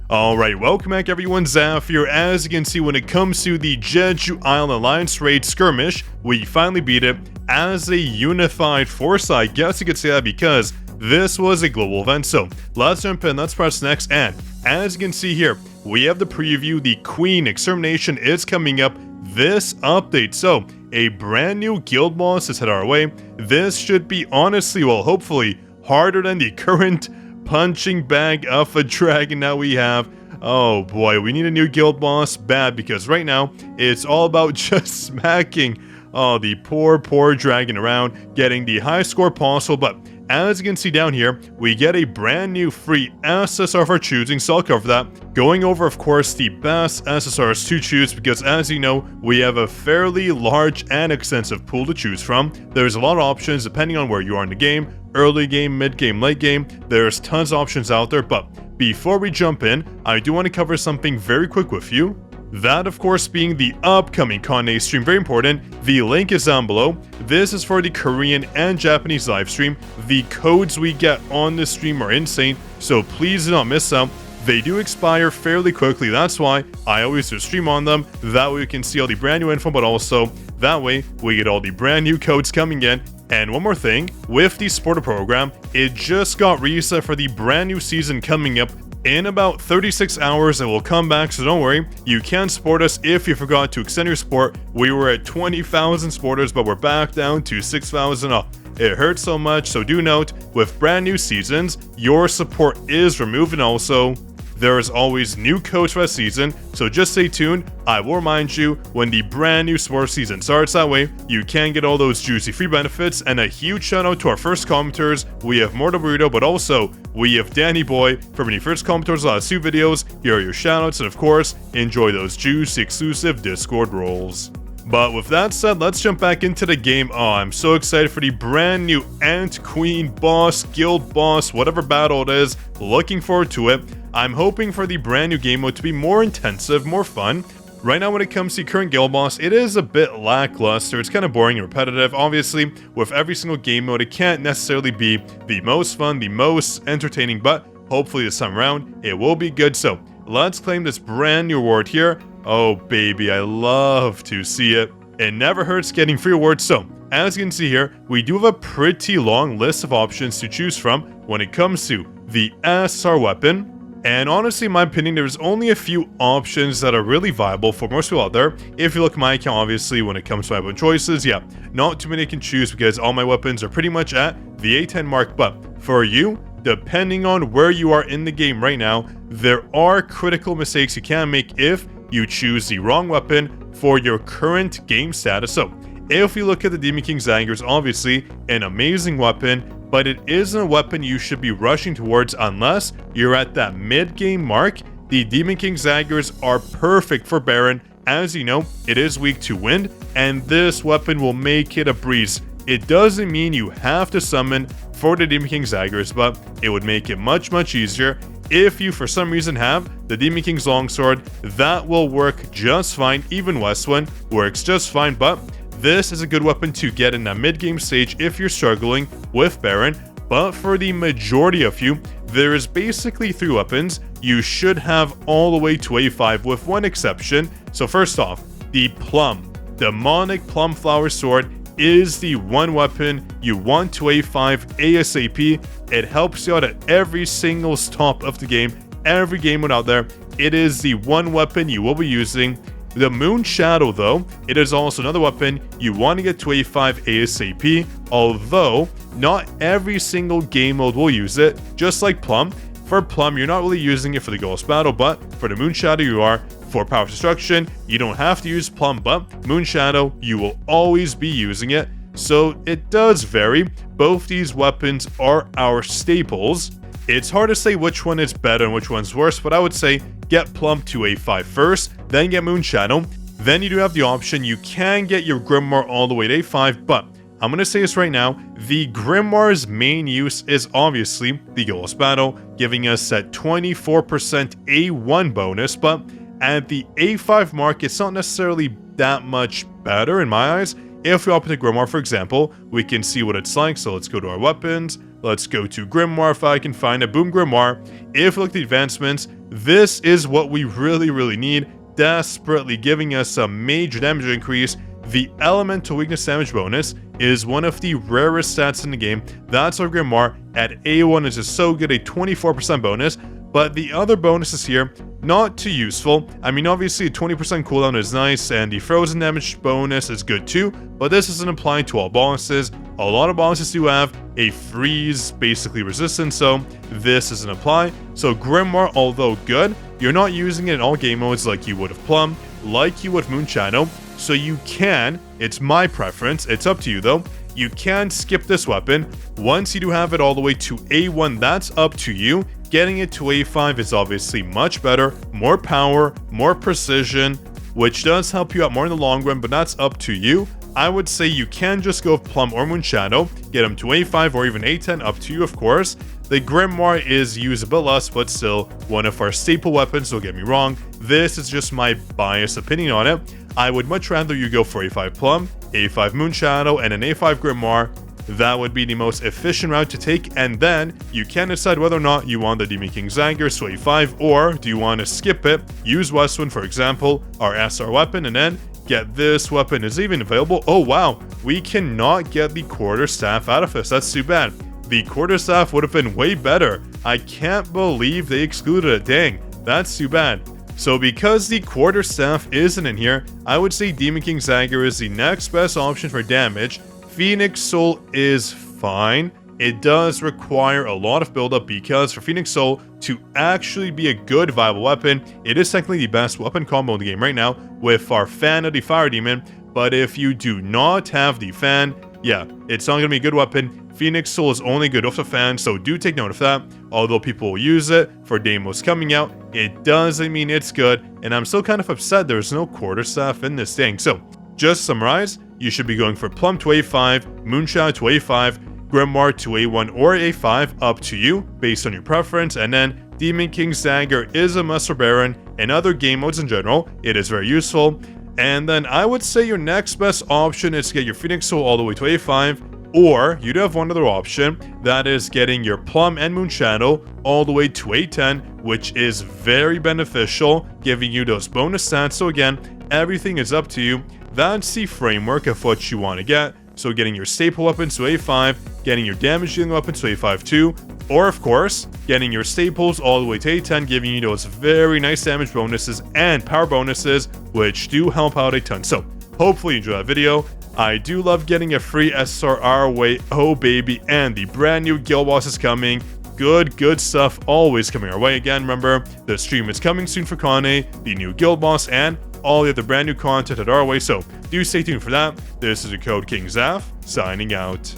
Alright, welcome back everyone, Zaf here. As you can see, when it comes to the Jeju Island Alliance Raid Skirmish, we finally beat it as a unified force. I guess you could say that because this was a global event. So let's jump in, let's press next, and as you can see here, we have the preview. The Queen Extermination is coming up this update. So a brand new guild boss is headed our way. This should be honestly, well, hopefully harder than the current punching bag of a dragon that we have. Oh boy, we need a new guild boss bad, because right now it's all about just smacking the poor dragon around, getting the highest score possible. But as you can see down here, we get a brand new free SSR of our choosing, so I'll cover that. Going over, of course, the best SSRs to choose, because as you know, we have a fairly large and extensive pool to choose from. There's a lot of options depending on where you are in the game. Early game, mid game, late game, there's tons of options out there. But before we jump in, I do want to cover something very quick with you. That, of course, being the upcoming Kane stream, very important. The link is down below. This is for the Korean and Japanese live stream. The codes we get on the stream are insane, so please do not miss out. They do expire fairly quickly, that's why I always do stream on them. That way we can see all the brand new info, but also that way we get all the brand new codes coming in. And one more thing, with the supporter program, it just got reset for the brand new season coming up. In about 36 hours, it will come back, so don't worry. You can support us if you forgot to extend your support. We were at 20,000 supporters, but we're back down to 6,000. Oh, it hurts so much, so do note, with brand new seasons, your support is removed, and also there is always new codes for that season, so just stay tuned. I will remind you when the brand new sports season starts. That way you can get all those juicy free benefits. And a huge shout out to our first commenters. We have Mortal Burrito, but also we have Danny Boy from the first commenters the last two videos. Here are your shout outs, and of course, enjoy those juicy exclusive Discord roles. But with that said, let's jump back into the game. Oh, I'm so excited for the brand new Ant Queen boss, guild boss, whatever battle it is. Looking forward to it. I'm hoping for the brand new game mode to be more intensive, more fun. Right now, when it comes to current guild boss, it is a bit lackluster. It's kind of boring and repetitive. Obviously, with every single game mode, it can't necessarily be the most fun, the most entertaining, but hopefully this time around, it will be good. So let's claim this brand new reward here. Oh baby, I love to see it. It never hurts getting free rewards. So as you can see here, we do have a pretty long list of options to choose from when it comes to the SSR weapon. And honestly, in my opinion, there's only a few options that are really viable for most people out there. If you look at my account, obviously, when it comes to weapon choices, yeah, not too many I can choose because all my weapons are pretty much at the A10 mark. But for you, depending on where you are in the game right now, there are critical mistakes you can make if you choose the wrong weapon for your current game status. So if you look at the Demon King's Daggers, obviously an amazing weapon, but it isn't a weapon you should be rushing towards unless you're at that mid-game mark. The Demon King's Daggers are perfect for Baron. As you know, it is weak to wind, and this weapon will make it a breeze. It doesn't mean you have to summon for the Demon King's Daggers, but it would make it much easier. If you for some reason have the Demon King's Longsword, that will work just fine. Even Westwind works just fine, but this is a good weapon to get in that mid-game stage if you're struggling with Baron. But for the majority of you, there is basically three weapons you should have all the way to A5 with one exception. So first off, the Plum, Demonic Plum Flower Sword, is the one weapon you want to A5 ASAP. It helps you out at every single stop of the game, every game mode out there. It is the one weapon you will be using. The Moon Shadow, though, it is also another weapon you want to get to A5 ASAP, although not every single game mode will use it, just like Plum. For Plum, you're not really using it for the Ghost Battle, but for the Moon Shadow you are. For Power Destruction, you don't have to use Plum, but Moon Shadow, you will always be using it. So it does vary. Both these weapons are our staples. It's hard to say which one is better and which one's worse, but I would say get Plum to A5 first, then get Moon Shadow. Then you do have the option, you can get your Grimoire all the way to A5, but I'm going to say this right now, the Grimoire's main use is obviously the Ghost Battle, giving us that 24% A1 bonus, but at the A5 mark, it's not necessarily that much better in my eyes. If we open the Grimoire, for example, we can see what it's like. So let's go to our weapons. Let's go to Grimoire if I can find a Boom Grimoire. If we look at the advancements, This is what we really need, desperately giving us some major damage increase. The elemental weakness damage bonus is one of the rarest stats in the game. That's our Grimoire at A1 is just so good, a 24% bonus. But the other bonuses here, not too useful. I mean, obviously a 20% cooldown is nice, and the frozen damage bonus is good too, but this isn't applied to all bosses. A lot of bosses do have a freeze, basically resistance, so this doesn't apply. So Grimoire, although good, you're not using it in all game modes like you would have Plum, like you would Moon Shadow, so you can, it's my preference, it's up to you though, you can skip this weapon. Once you do have it all the way to A1, that's up to you. Getting it to A5 is obviously much better, more power, more precision, which does help you out more in the long run, but that's up to you. I would say you can just go with Plum or Moon Shadow, get them to A5 or even A10, up to you of course. The Grimoire is used a bit less, but still one of our staple weapons, don't get me wrong. This is just my biased opinion on it. I would much rather you go for A5 Plum, A5 Moon Shadow, and an A5 Grimoire. That would be the most efficient route to take, and then you can decide whether or not you want the Demon King Zangir so A5, or do you want to skip it, use Westwind for example, our SR weapon, and then get this weapon. Is even available? Oh wow, we cannot get the quarterstaff out of this, that's too bad. The quarterstaff would have been way better. I can't believe they excluded it, dang, that's too bad. So because the quarterstaff isn't in here, I would say Demon King Zangir is the next best option for damage. Phoenix Soul is fine. It does require a lot of buildup because for Phoenix Soul to actually be a good viable weapon, it is technically the best weapon combo in the game right now with our fan of the Fire Demon. But if you do not have the fan, yeah, it's not going to be a good weapon. Phoenix Soul is only good with the fan, so do take note of that. Although people will use it for demos coming out, it doesn't mean it's good, and I'm still kind of upset there's no quarterstaff in this thing. So, just to summarize, you should be going for Plum to A5, Moon Shadow to A5, Grimoire to A1 or A5, up to you, based on your preference, and then Demon King Zangir is a must for Baron. In other game modes in general, it is very useful. And then I would say your next best option is to get your Phoenix Soul all the way to A5, or you'd have one other option, that is getting your Plum and Moon Shadow all the way to A10, which is very beneficial, giving you those bonus stats. So again, everything is up to you. That's the framework of what you want to get. So getting your staple weapons to A5, getting your damage dealing weapons to A5 too, or of course, getting your staples all the way to A10, giving you those very nice damage bonuses and power bonuses, which do help out a ton. So hopefully you enjoyed that video. I do love getting a free SSR our way, oh baby, and the brand new guild boss is coming. Good stuff always coming our way. Again, remember, the stream is coming soon for Kane, the new guild boss, and all the other brand new content at our way, so do stay tuned for that. This is your code King Zaf, signing out.